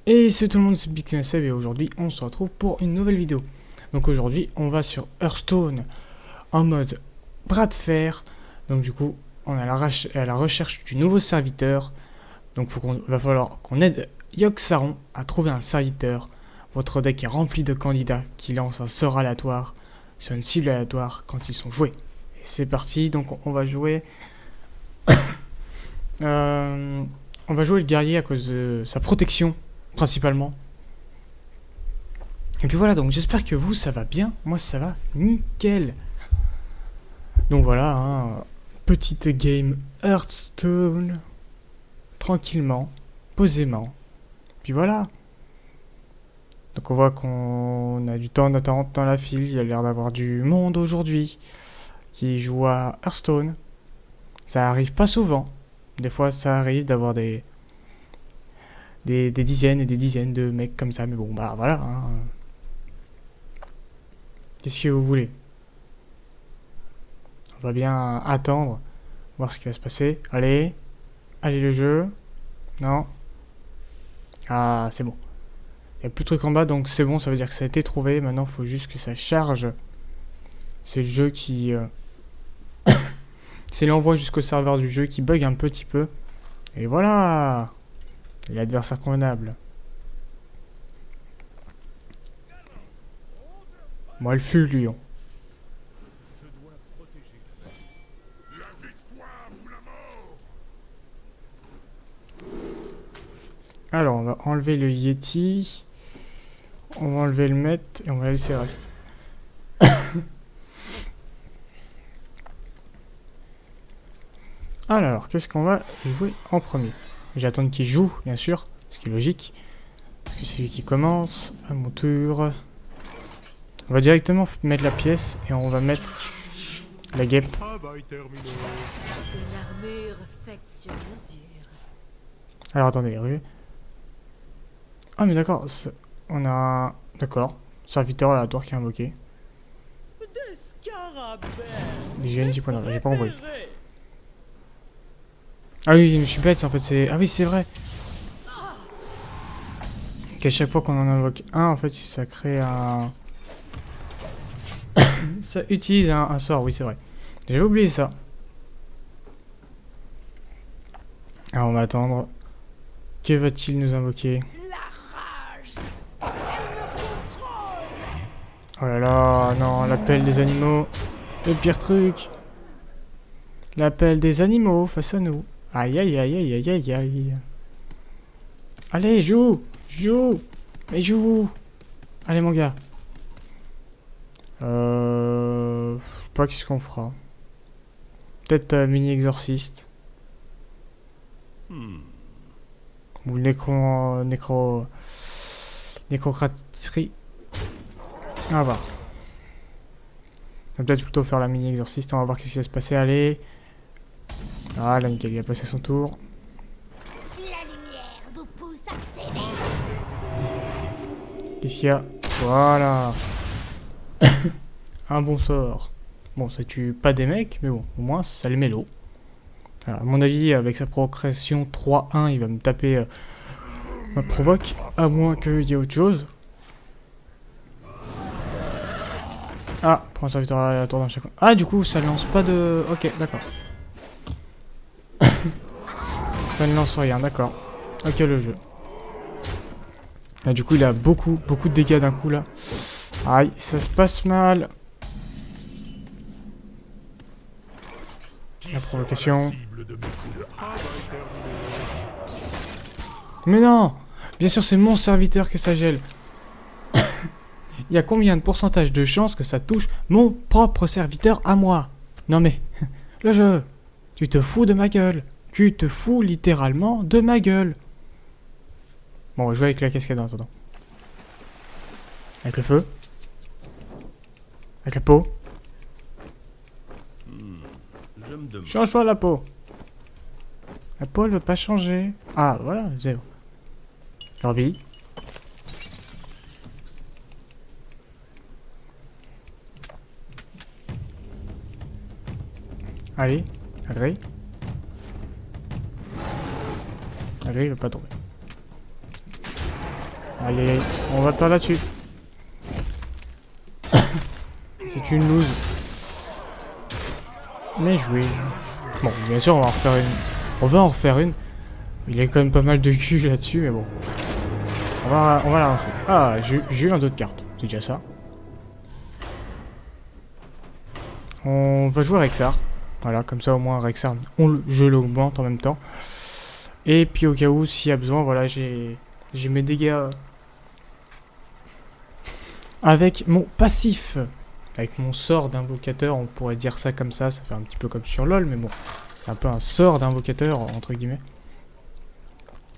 Et c'est tout le monde, c'est BigTMSeb et aujourd'hui on se retrouve pour une nouvelle vidéo. Donc aujourd'hui on va sur Hearthstone en mode bras de fer. Donc du coup on est à la recherche du nouveau serviteur. Donc va falloir qu'on aide Yogg-Saron à trouver un serviteur. Votre deck est rempli de candidats qui lancent un sort aléatoire sur une cible aléatoire quand ils sont joués. Et c'est parti, donc on va jouer... on va jouer le guerrier à cause de sa protection, principalement. Et puis voilà, donc j'espère que vous, ça va bien. Moi, ça va nickel. Donc voilà, hein, petite game Hearthstone. Tranquillement, posément. Puis voilà. Donc on voit qu'on a du temps d'attente dans la file. Il y a l'air d'avoir du monde aujourd'hui qui joue à Hearthstone. Ça arrive pas souvent. Des fois, ça arrive d'avoir des dizaines et des dizaines de mecs comme ça. Mais bon, bah voilà. Hein. Qu'est-ce que vous voulez? On va bien attendre, voir ce qui va se passer. Allez. Allez le jeu. Non. Ah, c'est bon. Il n'y a plus de trucs en bas, donc c'est bon, ça veut dire que ça a été trouvé. Maintenant, il faut juste que ça charge. C'est le jeu qui... c'est l'envoi jusqu'au serveur du jeu qui bug un petit peu. Et voilà. L'adversaire convenable. Moi, le fut, lion. Alors, on va enlever le Yeti. On va enlever le Met et on va laisser le reste. Alors, qu'est-ce qu'on va jouer en premier? J'attends qu'il joue, bien sûr, ce qui est logique. Parce que c'est lui qui commence. À mon tour. On va directement mettre la pièce et on va mettre la guêpe. Alors, attendez, rue. Ah, mais d'accord, on a... D'accord. Serviteur aléatoire qui est invoqué. J'ai un petit point d'arrêt, j'ai pas compris. Ah oui, je suis bête, en fait, c'est... Ah oui, c'est vrai. Qu'à chaque fois qu'on en invoque un, en fait, ça crée un... ça utilise un sort, oui, c'est vrai. J'avais oublié ça. Alors, on va attendre. Que va-t-il nous invoquer? Oh là là, non, l'appel des animaux. Le pire truc. L'appel des animaux face à nous. Aïe aïe aïe aïe aïe aïe aïe. Allez, joue. Joue. Mais joue. Allez, mon gars. Je sais pas qu'est-ce qu'on fera. Peut-être mini exorciste. Ou nécrocratie. On va voir. On va peut-être plutôt faire la mini exorciste. On va voir qu'est-ce qui va se passer. Allez. Ah, là, nickel, il a passé son tour. Qu'est-ce qu'il y a? Voilà. Un bon sort. Bon, ça tue pas des mecs, mais bon, au moins, ça les met l'eau. Alors, à mon avis, avec sa progression 3-1, il va me taper ma provoque, à moins qu'il y ait autre chose. Ah, prends un serviteur aléatoire dans chaque coin. Ah, du coup, ça lance pas de... Ok, d'accord. Ça ne lance rien, d'accord. Ok, le jeu. Ah, du coup, il a beaucoup de dégâts d'un coup, là. Aïe, ça se passe mal. La provocation. Mais non! Bien sûr, c'est mon serviteur que ça gèle. Il y a combien de pourcentage de chances que ça touche mon propre serviteur à moi? Non mais, le jeu, tu te fous de ma gueule. Tu te fous littéralement de ma gueule. Bon, on va jouer avec la cascade en attendant. Avec le feu. Avec la peau. Change-toi la peau. La peau, elle veut pas changer. Ah, voilà, zéro. Corby. Allez, Agri. Agri, il veut pas tomber. Allez, on va pas là-dessus. C'est une loose. Mais joué. Bon, bien sûr, on va en refaire une. On va en refaire une. Il y a quand même pas mal de cul là-dessus, mais bon. On va la lancer. Ah, j'ai eu un d'autres cartes. C'est déjà ça. On va jouer Rexar. Voilà, comme ça au moins Rexar, je l'augmente en même temps. Et puis au cas où, s'il y a besoin, voilà, j'ai mes dégâts avec mon passif. Avec mon sort d'invocateur, on pourrait dire ça comme ça fait un petit peu comme sur LoL, mais bon. C'est un peu un sort d'invocateur, entre guillemets.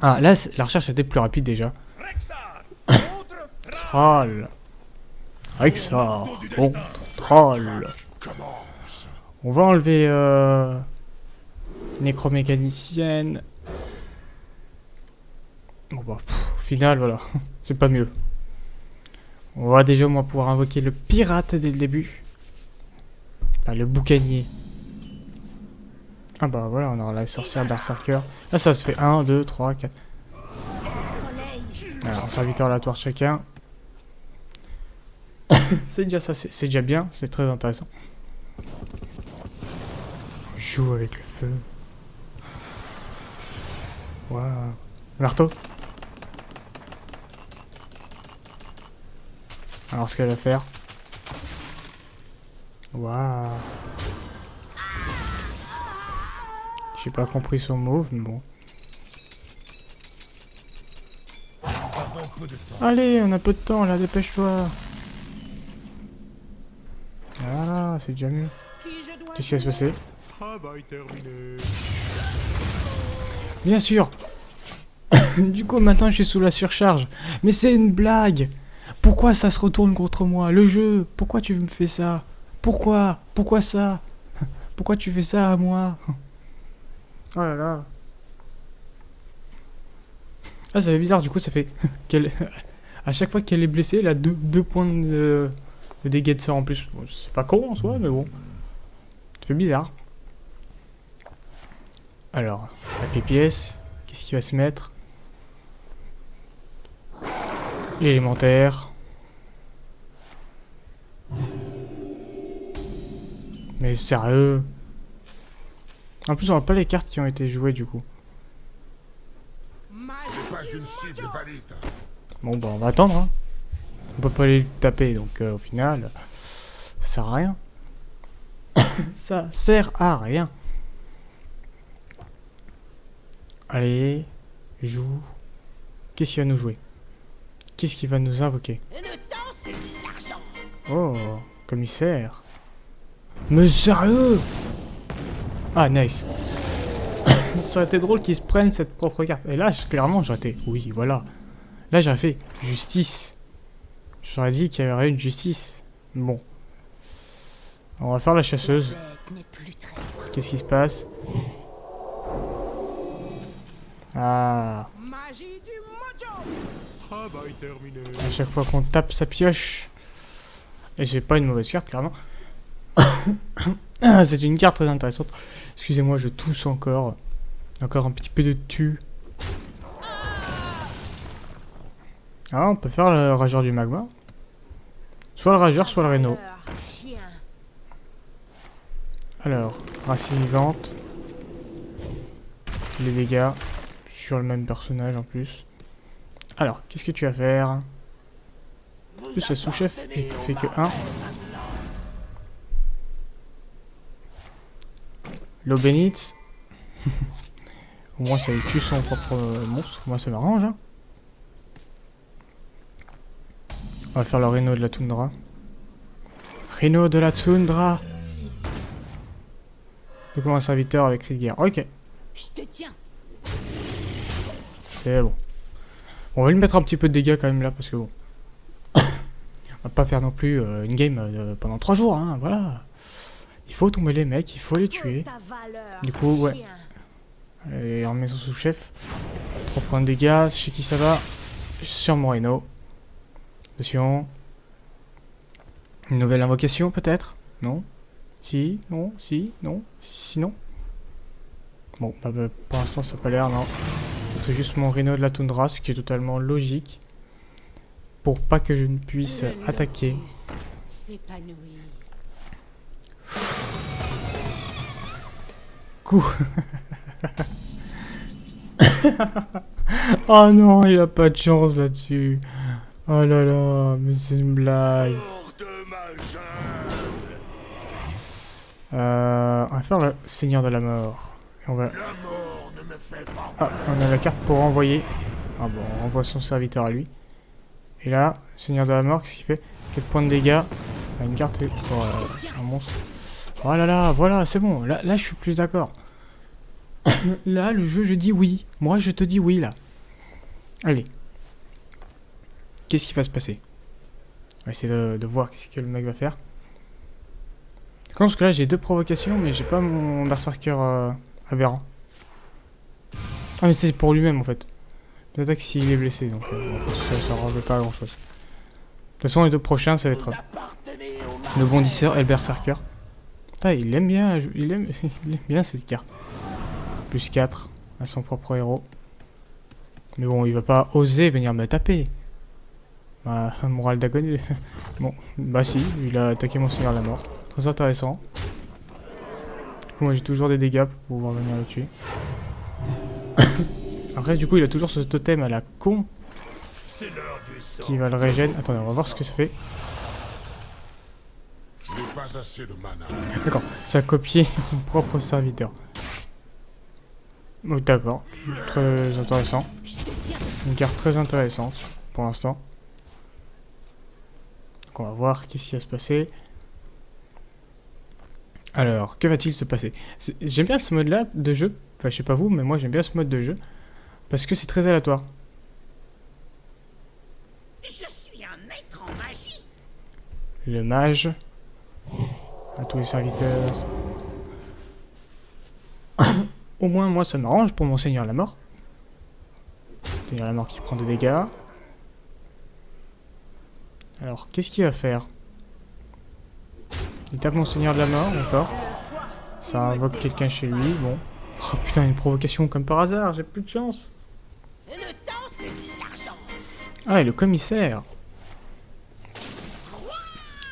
Ah, là, la recherche était plus rapide déjà. Troll. Rexar. Bon, troll. On va enlever nécromécanicienne. Bon bah, au final, voilà. C'est pas mieux. On va déjà au moins pouvoir invoquer le pirate dès le début. Enfin, le boucanier. Ah bah voilà, on aura la sorcière berserker. Là, ça se fait 1, 2, 3, 4. Alors, serviteur aléatoire chacun. C'est déjà ça, c'est déjà bien, c'est très intéressant. Joue avec le feu. Waouh. Marteau. Alors, ce qu'elle va faire. Waouh. J'ai pas compris son move, mais bon. Allez, on a peu de temps là, dépêche-toi. Voilà, c'est déjà mieux. Qu'est-ce qui va se passer? Bien sûr. Du coup, maintenant, je suis sous la surcharge. Mais c'est une blague. Pourquoi ça se retourne contre moi? Le jeu, pourquoi tu me fais ça? Pourquoi? Pourquoi ça? Pourquoi tu fais ça à moi? Oh là là. Ah, ça fait bizarre, du coup, ça fait qu'elle... À chaque fois qu'elle est blessée, elle a deux points de dégâts de sort en plus. Bon, c'est pas con en soi, mais bon. Ça fait bizarre. Alors, avec les pièces, qu'est-ce qui va se mettre? Élémentaire. Mais sérieux? En plus, on voit pas les cartes qui ont été jouées du coup. Bon, bah, on va attendre. Hein. On peut pas les taper, donc au final, ça sert à rien. Ça sert à rien. Allez, joue. Qu'est-ce qu'il va nous jouer? Qu'est-ce qu'il va nous invoquer? Oh, commissaire. Mais sérieux? Ah, nice. Ça aurait été drôle qu'ils se prennent cette propre carte. Et là, clairement, j'aurais été... Oui, voilà. Là, j'aurais fait justice. J'aurais dit qu'il y aurait une justice. Bon. On va faire la chasseuse. Qu'est-ce qui se passe? Ah. À chaque fois qu'on tape sa pioche. Et j'ai pas une mauvaise carte, clairement. C'est une carte très intéressante. Excusez-moi, je tousse encore. Encore un petit peu de tu. Ah, on peut faire le rageur du magma. Soit le rageur, soit le réno. Alors, racine vivante. Les dégâts. Sur le même personnage en plus. Alors, qu'est-ce que tu vas faire? En plus, le sous-chef il fait que 1. L'eau bénite. Au moins, ça lui tue son propre monstre. Moi, ça m'arrange. Hein. On va faire le Rhino de la toundra. Rhino de la toundra. Donc, un serviteur avec cri de guerre. Ok. C'est bon. On va lui mettre un petit peu de dégâts quand même là, parce que bon. On va pas faire non plus une game pendant 3 jours, hein, voilà. Il faut tomber les mecs, il faut les tuer. Du coup, ouais. Et on met son sous-chef. 3 points de dégâts, chez qui ça va? Sur mon Rhino. Attention. Une nouvelle invocation peut-être? Non? Si? Non? Si? Non? Sinon? Bon, bah, pour l'instant ça n'a pas l'air, non. C'est juste mon Rhino de la toundra, ce qui est totalement logique. pour pas que je ne puisse attaquer. Coup. Oh non, il a pas de chance là-dessus. Oh là là, mais c'est une blague. On va faire le Seigneur de la Mort. Et on va... Ah, on a la carte pour envoyer. Ah bon, on envoie son serviteur à lui. Et là, Seigneur de la Mort, qu'est-ce qu'il fait? Quel point de dégâts? Ah, une carte pour un monstre. Oh là là, voilà, c'est bon. Là, je suis plus d'accord. Là, le jeu, je dis oui. Moi, je te dis oui, là. Allez. Qu'est-ce qui va se passer? On va essayer de voir qu'est-ce que le mec va faire. Je pense que là, j'ai 2 provocations, mais j'ai pas mon berserker aberrant. Ah, mais c'est pour lui-même, en fait. L'attaque s'il est blessé, donc ça ne pas à grand-chose. De toute façon, les 2 prochains, ça va être le bondisseur et le berserker. Ah, il aime bien, il aime bien cette carte. Plus 4 à son propre héros. Mais bon, il va pas oser venir me taper. Bah, morale d'agonie. Bon, bah si, il a attaqué mon Seigneur de la Mort. Très intéressant. Du coup, moi j'ai toujours des dégâts pour pouvoir venir le tuer. Après, du coup, il a toujours ce totem à la con qui va le régène. Attendez, on va voir ce que ça fait. D'accord, ça a copié mon propre serviteur. Oh, d'accord, très intéressant. Une carte très intéressante pour l'instant. Donc on va voir qu'est-ce qui va se passer. Alors, que va-t-il se passer? J'aime bien ce mode-là de jeu. Enfin, je sais pas vous, mais moi j'aime bien ce mode de jeu. Parce que c'est très aléatoire. Je suis un maître en magie. Le mage. À tous les serviteurs. Au moins, moi, ça m'arrange pour mon Seigneur de la Mort. Seigneur de la Mort qui prend des dégâts. Alors, qu'est-ce qu'il va faire? Il tape mon Seigneur de la Mort, d'accord. Ça invoque quelqu'un chez lui, bon. Oh putain, une provocation comme par hasard, j'ai plus de chance. Le temps, c'est de l'argent. Ah, et le commissaire.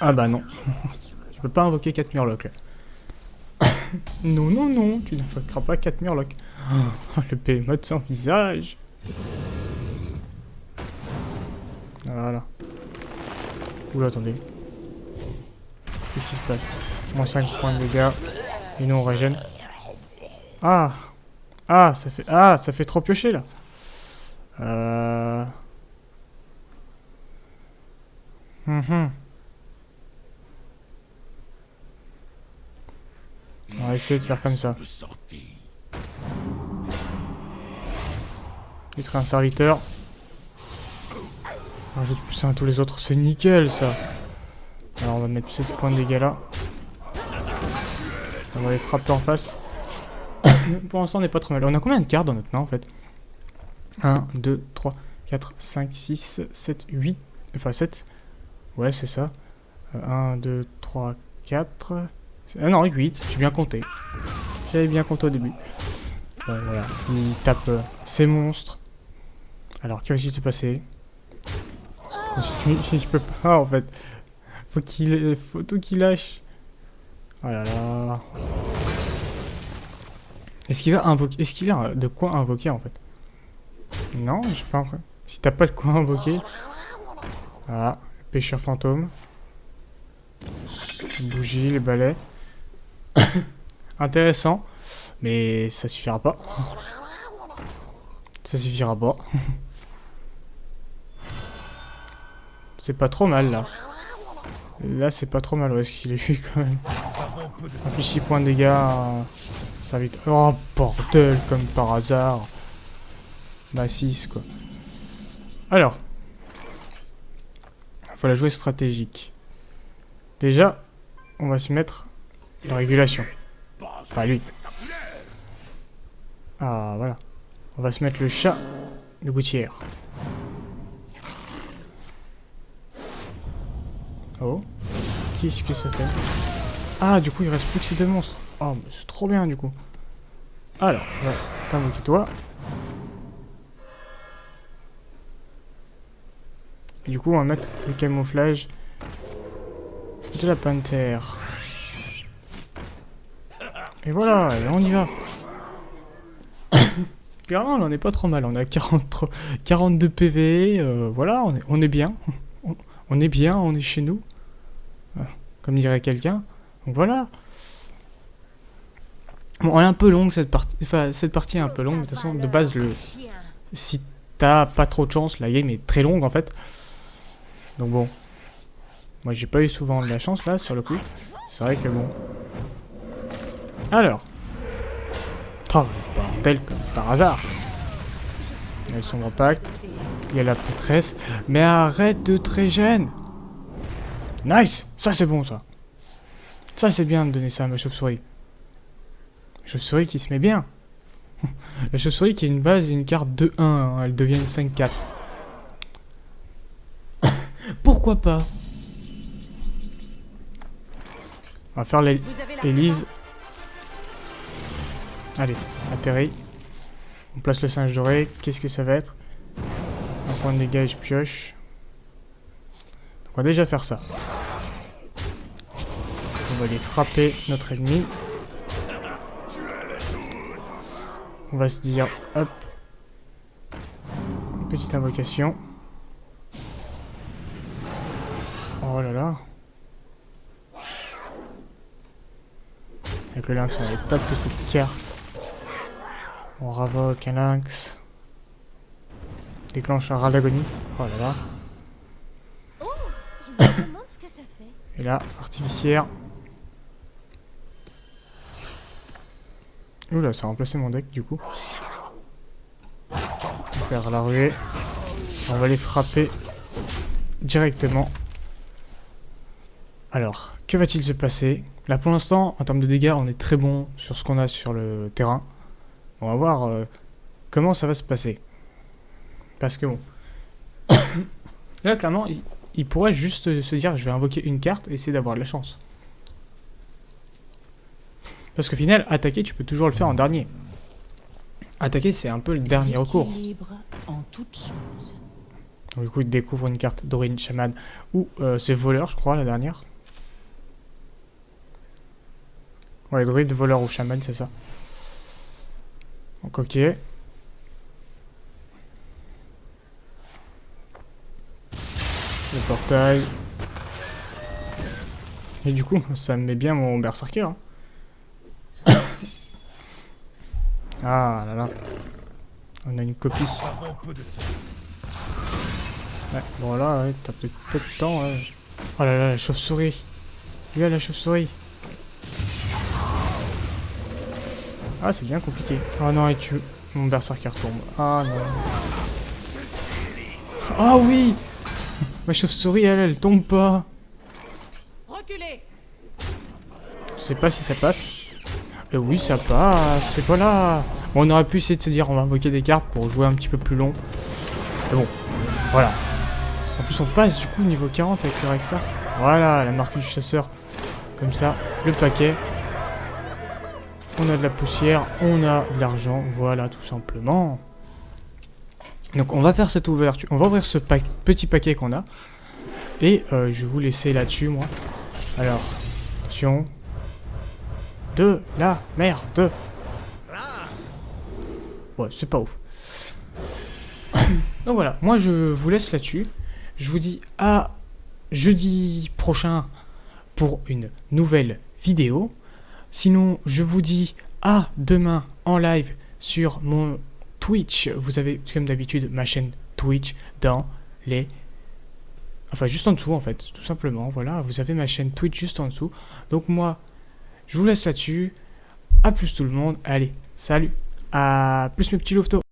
Ah bah non. Je peux pas invoquer 4 murlocs là. Non, non, non, tu n'invoqueras pas 4 murlocs. Oh, le behemoth sans visage. Voilà. Oula, attendez. Qu'est-ce qui se passe? Moins 5 points de dégâts. Et nous on régène. Ah! Ah, ça fait trop piocher là. On va essayer de faire comme ça. Être un serviteur. Rajoute plus 1 à tous les autres, c'est nickel ça. Alors on va mettre 7 points de dégâts là. On va les frapper en face. Pour l'instant on n'est pas trop mal. On a combien de cartes dans notre main en fait? 1, 2, 3, 4, 5, 6, 7, 8. Enfin 7. Ouais c'est ça. 1, 2, 3, 4. Ah non 8, j'ai bien compté. J'avais bien compté au début. Bon voilà, il tape ces monstres. Alors que va-t-il se passer? Je peux pas en fait. Faut tout qu'il lâche. Oh là là. Est-ce qu'il va invoquer? Est-ce qu'il a de quoi invoquer en fait? Non, je sais pas. Si t'as pas de quoi invoquer. Voilà, le pêcheur fantôme. Les bougies, les balais. Intéressant. Mais ça suffira pas. Ça suffira pas. C'est pas trop mal là. Là c'est pas trop mal, ouais, ce qu'il est eu quand même. Un fichier point de dégâts. Ça vite. Oh bordel, comme par hasard. Bah 6 quoi. Alors. Faut la jouer stratégique. Déjà, on va se mettre la régulation. Pas lui. Ah voilà. On va se mettre le chat de gouttière. Oh. Qu'est-ce que ça fait? Ah, du coup, il reste plus que ces 2 monstres. Oh, mais c'est trop bien, du coup. Alors, ouais, t'invoques toi. Et du coup, on va mettre le camouflage de la panthère. Et voilà, et on y va. Clairement, on en est pas trop mal. On a 42 PV. Voilà, on est bien. On est bien, on est chez nous. Comme dirait quelqu'un. Donc voilà. Bon, elle est un peu longue cette partie. Enfin, cette partie est un peu longue. Mais de toute façon, de base, si t'as pas trop de chance, la game est très longue en fait. Donc bon. Moi, j'ai pas eu souvent de la chance là, sur le coup. C'est vrai que bon. Alors. Oh, bordel, comme par hasard. Il y a le sombre pacte. Il y a la prêtresse. Mais arrête de trégène. Nice. Ça, c'est bon, ça. Ça, c'est bien de donner ça à ma chauve-souris. Chauve-souris qui se met bien. La chauve-souris qui a une base et une carte 2-1. Hein, elle devient une 5-4. Pourquoi pas? On va faire l'Élise. Allez, atterri. On place le singe doré. Qu'est-ce que ça va être? Un point de dégâts, je pioche. Donc on va déjà faire ça. On va aller frapper notre ennemi. On va se dire, hop. Une petite invocation. Oh là là. Avec le lynx, on va taper cette carte. On ravoque un lynx. Déclenche un rat d'agonie. Oh là là. Oh, je me demande ce que ça fait. Et là, artificière. Oula, ça a remplacé mon deck du coup. On va faire la ruée. On va les frapper directement. Alors, que va-t-il se passer? Là pour l'instant, en termes de dégâts, on est très bon sur ce qu'on a sur le terrain. On va voir comment ça va se passer. Parce que bon... Là clairement, il pourrait juste se dire je vais invoquer une carte et essayer d'avoir de la chance. Parce qu'au final, attaquer, tu peux toujours le faire en dernier. Attaquer, c'est un peu le dernier recours. En toutes choses. Donc, du coup, il découvre une carte d'Orin Shaman. Ou c'est voleur, je crois, la dernière. Ouais, druide, voleur ou chaman, c'est ça. Donc, ok. Le portail. Et du coup, ça me met bien mon berserker. Hein. Ah là là. On a une copie. Ouais, bon là, ouais, t'as peut-être peu de temps. Ouais. Oh là là, la chauve-souris. Il y a la chauve-souris. Ah, c'est bien compliqué. Oh non, et tu... Mon berserker tombe. Ah non. Ah oui. Ma chauve-souris, elle tombe pas. Reculez. Je sais pas si ça passe. Oui, ça passe. Et voilà. Bon, on aurait pu essayer de se dire on va invoquer des cartes pour jouer un petit peu plus long. Mais bon, voilà. En plus, on passe du coup niveau 40 avec le Rexark. Voilà, la marque du chasseur. Comme ça, le paquet. On a de la poussière, on a de l'argent. Voilà, tout simplement. Donc, on va faire cette ouverture. On va ouvrir ce petit paquet qu'on a. Et je vais vous laisser là-dessus, moi. Alors, attention. De la merde. Ouais, c'est pas ouf. Donc voilà, moi je vous laisse là-dessus. Je vous dis à jeudi prochain pour une nouvelle vidéo. Sinon, je vous dis à demain en live sur mon Twitch. Vous avez, comme d'habitude, ma chaîne Twitch dans les... Enfin, juste en dessous, en fait, tout simplement. Voilà, vous avez ma chaîne Twitch juste en dessous. Donc moi, je vous laisse là-dessus. À plus tout le monde. Allez, salut. À plus mes petits louveteaux.